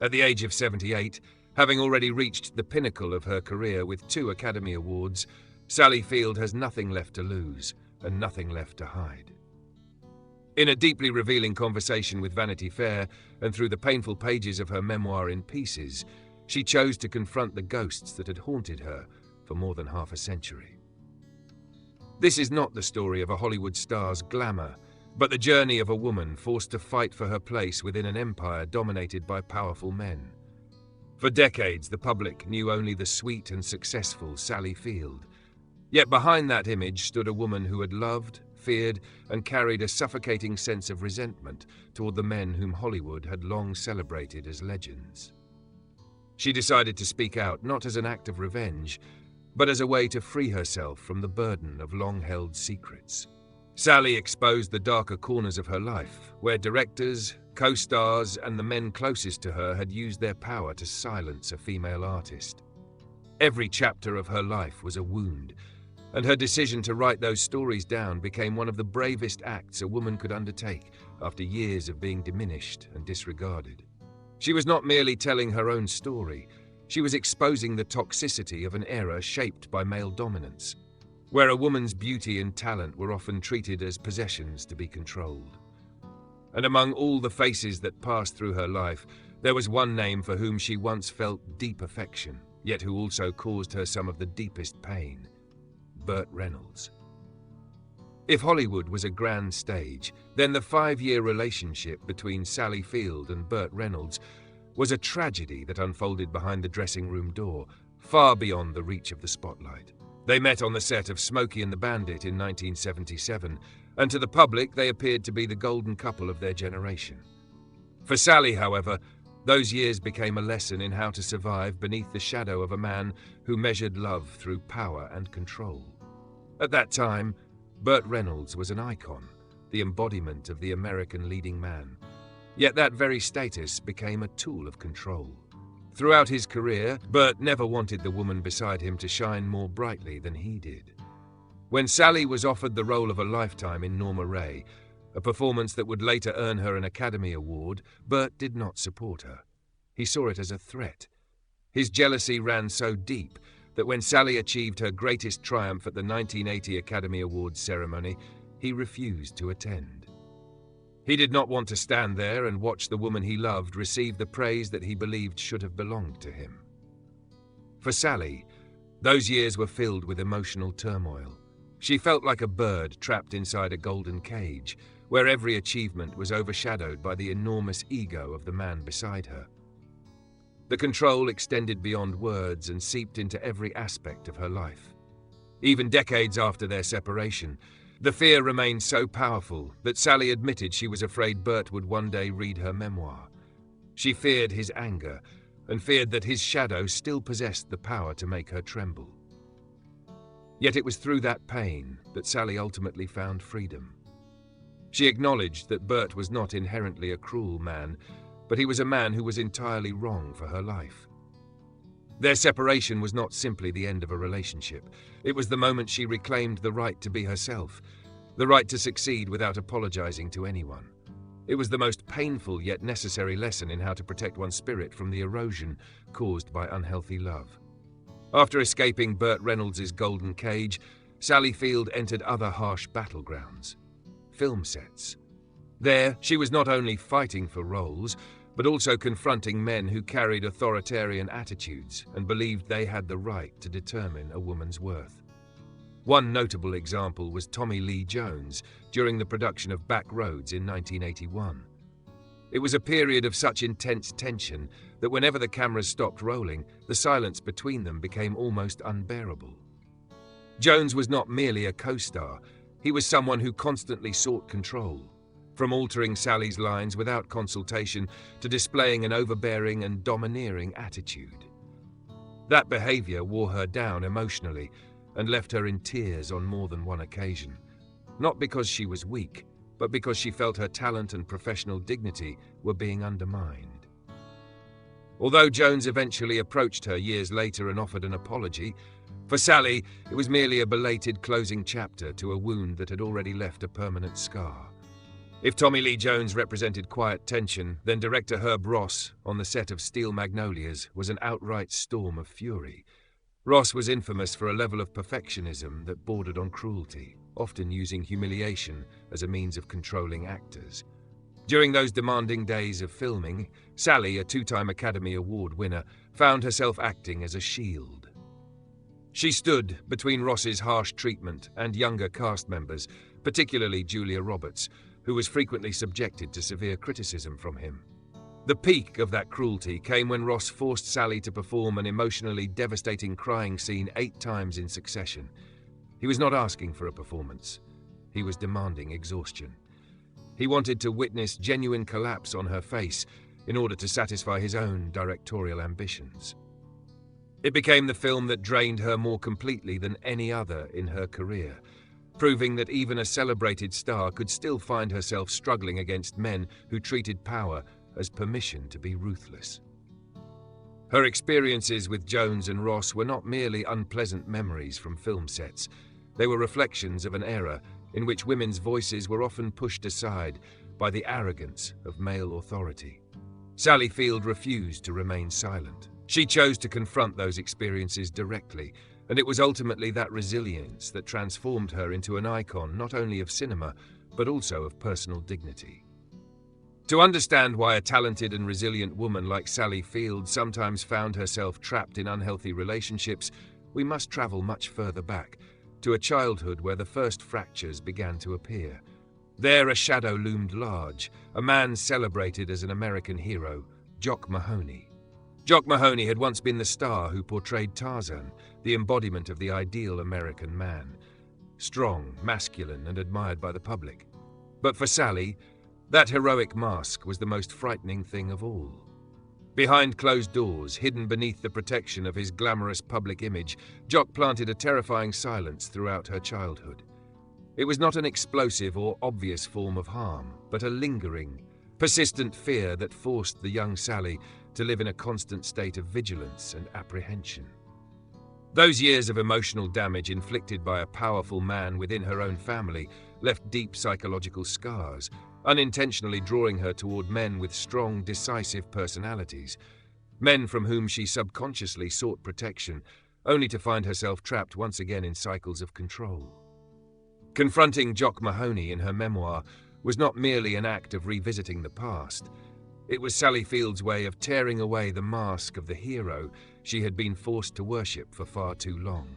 At the age of 78, having already reached the pinnacle of her career with 2 Academy Awards, Sally Field has nothing left to lose and nothing left to hide. In a deeply revealing conversation with Vanity Fair and through the painful pages of her memoir In Pieces, she chose to confront the ghosts that had haunted her for more than half a century. This is not the story of a Hollywood star's glamour, but the journey of a woman forced to fight for her place within an empire dominated by powerful men. For decades, the public knew only the sweet and successful Sally Field. Yet behind that image stood a woman who had loved, feared, and carried a suffocating sense of resentment toward the men whom Hollywood had long celebrated as legends. She decided to speak out not as an act of revenge, but as a way to free herself from the burden of long-held secrets. Sally exposed the darker corners of her life, where directors, co-stars, and the men closest to her had used their power to silence a female artist. Every chapter of her life was a wound, and her decision to write those stories down became one of the bravest acts a woman could undertake after years of being diminished and disregarded. She was not merely telling her own story, she was exposing the toxicity of an era shaped by male dominance, where a woman's beauty and talent were often treated as possessions to be controlled. And among all the faces that passed through her life, there was one name for whom she once felt deep affection, yet who also caused her some of the deepest pain: Burt Reynolds. If Hollywood was a grand stage, then the 5-year relationship between Sally Field and Burt Reynolds was a tragedy that unfolded behind the dressing room door, far beyond the reach of the spotlight. They met on the set of Smokey and the Bandit in 1977, and to the public they appeared to be the golden couple of their generation. For Sally, however, those years became a lesson in how to survive beneath the shadow of a man who measured love through power and control. At that time, Burt Reynolds was an icon, the embodiment of the American leading man. Yet that very status became a tool of control. Throughout his career, Burt never wanted the woman beside him to shine more brightly than he did. When Sally was offered the role of a lifetime in Norma Ray, a performance that would later earn her an Academy Award, Burt did not support her. He saw it as a threat. His jealousy ran so deep that when Sally achieved her greatest triumph at the 1980 Academy Awards ceremony, he refused to attend. He did not want to stand there and watch the woman he loved receive the praise that he believed should have belonged to him. For Sally, those years were filled with emotional turmoil. She felt like a bird trapped inside a golden cage, where every achievement was overshadowed by the enormous ego of the man beside her. The control extended beyond words and seeped into every aspect of her life. Even decades after their separation, the fear remained so powerful that Sally admitted she was afraid Burt would one day read her memoir. She feared his anger and feared that his shadow still possessed the power to make her tremble. Yet it was through that pain that Sally ultimately found freedom. She acknowledged that Burt was not inherently a cruel man, but he was a man who was entirely wrong for her life. Their separation was not simply the end of a relationship. It was the moment she reclaimed the right to be herself, the right to succeed without apologizing to anyone. It was the most painful yet necessary lesson in how to protect one's spirit from the erosion caused by unhealthy love. After escaping Burt Reynolds' golden cage, Sally Field entered other harsh battlegrounds: film sets. There, she was not only fighting for roles, but also confronting men who carried authoritarian attitudes and believed they had the right to determine a woman's worth. One notable example was Tommy Lee Jones during the production of Back Roads in 1981. It was a period of such intense tension that whenever the cameras stopped rolling, the silence between them became almost unbearable. Jones was not merely a co-star, he was someone who constantly sought control, from altering Sally's lines without consultation to displaying an overbearing and domineering attitude. That behavior wore her down emotionally and left her in tears on more than one occasion, not because she was weak, but because she felt her talent and professional dignity were being undermined. Although Jones eventually approached her years later and offered an apology, for Sally, it was merely a belated closing chapter to a wound that had already left a permanent scar. If Tommy Lee Jones represented quiet tension, then director Herb Ross, on the set of Steel Magnolias, was an outright storm of fury. Ross was infamous for a level of perfectionism that bordered on cruelty, often using humiliation as a means of controlling actors. During those demanding days of filming, Sally, a two-time Academy Award winner, found herself acting as a shield. She stood between Ross's harsh treatment and younger cast members, particularly Julia Roberts, who was frequently subjected to severe criticism from him. The peak of that cruelty came when Ross forced Sally to perform an emotionally devastating crying scene 8 times in succession. He was not asking for a performance. He was demanding exhaustion. He wanted to witness genuine collapse on her face in order to satisfy his own directorial ambitions. It became the film that drained her more completely than any other in her career, proving that even a celebrated star could still find herself struggling against men who treated power as permission to be ruthless. Her experiences with Jones and Ross were not merely unpleasant memories from film sets. They were reflections of an era in which women's voices were often pushed aside by the arrogance of male authority. Sally Field refused to remain silent. She chose to confront those experiences directly, and it was ultimately that resilience that transformed her into an icon not only of cinema, but also of personal dignity. To understand why a talented and resilient woman like Sally Field sometimes found herself trapped in unhealthy relationships, we must travel much further back, to a childhood where the first fractures began to appear. There a shadow loomed large, a man celebrated as an American hero, Jock Mahoney. Jock Mahoney had once been the star who portrayed Tarzan, the embodiment of the ideal American man. Strong, masculine, and admired by the public. But for Sally, that heroic mask was the most frightening thing of all. Behind closed doors, hidden beneath the protection of his glamorous public image, Jock planted a terrifying silence throughout her childhood. It was not an explosive or obvious form of harm, but a lingering, persistent fear that forced the young Sally to live in a constant state of vigilance and apprehension. Those years of emotional damage inflicted by a powerful man within her own family left deep psychological scars, unintentionally drawing her toward men with strong, decisive personalities, men from whom she subconsciously sought protection, only to find herself trapped once again in cycles of control. Confronting Jock Mahoney in her memoir was not merely an act of revisiting the past. It was Sally Field's way of tearing away the mask of the hero she had been forced to worship for far too long.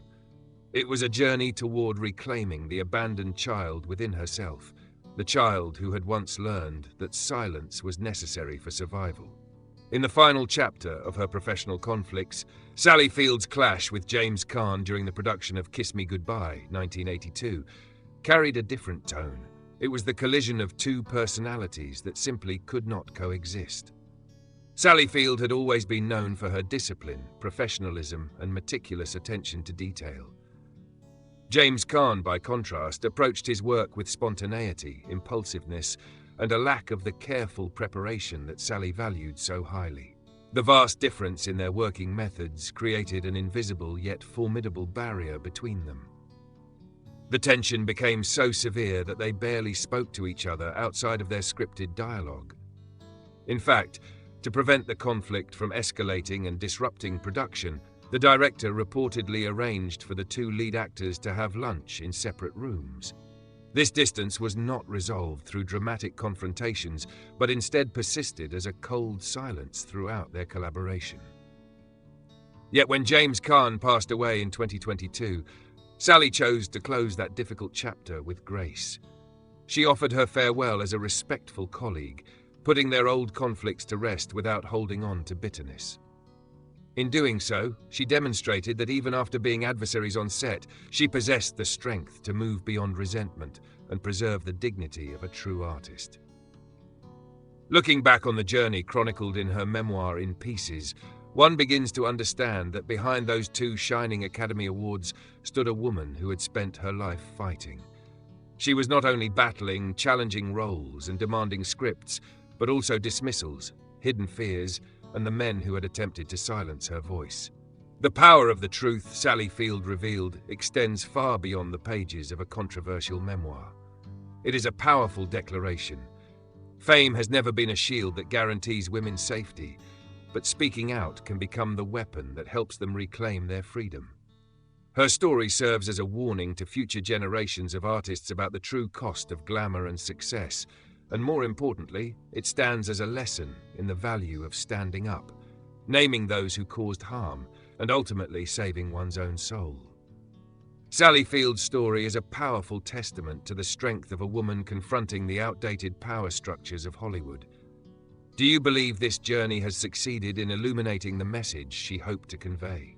It was a journey toward reclaiming the abandoned child within herself, the child who had once learned that silence was necessary for survival. In the final chapter of her professional conflicts, Sally Field's clash with James Caan during the production of Kiss Me Goodbye, 1982, carried a different tone. It was the collision of two personalities that simply could not coexist. Sally Field had always been known for her discipline, professionalism, and meticulous attention to detail. James Caan, by contrast, approached his work with spontaneity, impulsiveness, and a lack of the careful preparation that Sally valued so highly. The vast difference in their working methods created an invisible yet formidable barrier between them. The tension became so severe that they barely spoke to each other outside of their scripted dialogue. In fact, to prevent the conflict from escalating and disrupting production, the director reportedly arranged for the two lead actors to have lunch in separate rooms. This distance was not resolved through dramatic confrontations, but instead persisted as a cold silence throughout their collaboration. Yet when James Caan passed away in 2022, Sally chose to close that difficult chapter with grace. She offered her farewell as a respectful colleague, putting their old conflicts to rest without holding on to bitterness. In doing so, she demonstrated that even after being adversaries on set, she possessed the strength to move beyond resentment and preserve the dignity of a true artist. Looking back on the journey chronicled in her memoir In Pieces, one begins to understand that behind those two shining Academy Awards stood a woman who had spent her life fighting. She was not only battling challenging roles and demanding scripts, but also dismissals, hidden fears, and the men who had attempted to silence her voice. The power of the truth Sally Field revealed extends far beyond the pages of a controversial memoir. It is a powerful declaration, Fame has never been a shield that guarantees women's safety, but speaking out can become the weapon that helps them reclaim their freedom. Her story serves as a warning to future generations of artists about the true cost of glamour and success, and more importantly, it stands as a lesson in the value of standing up, naming those who caused harm, and ultimately saving one's own soul. Sally Field's story is a powerful testament to the strength of a woman confronting the outdated power structures of Hollywood. Do you believe this journey has succeeded in illuminating the message she hoped to convey?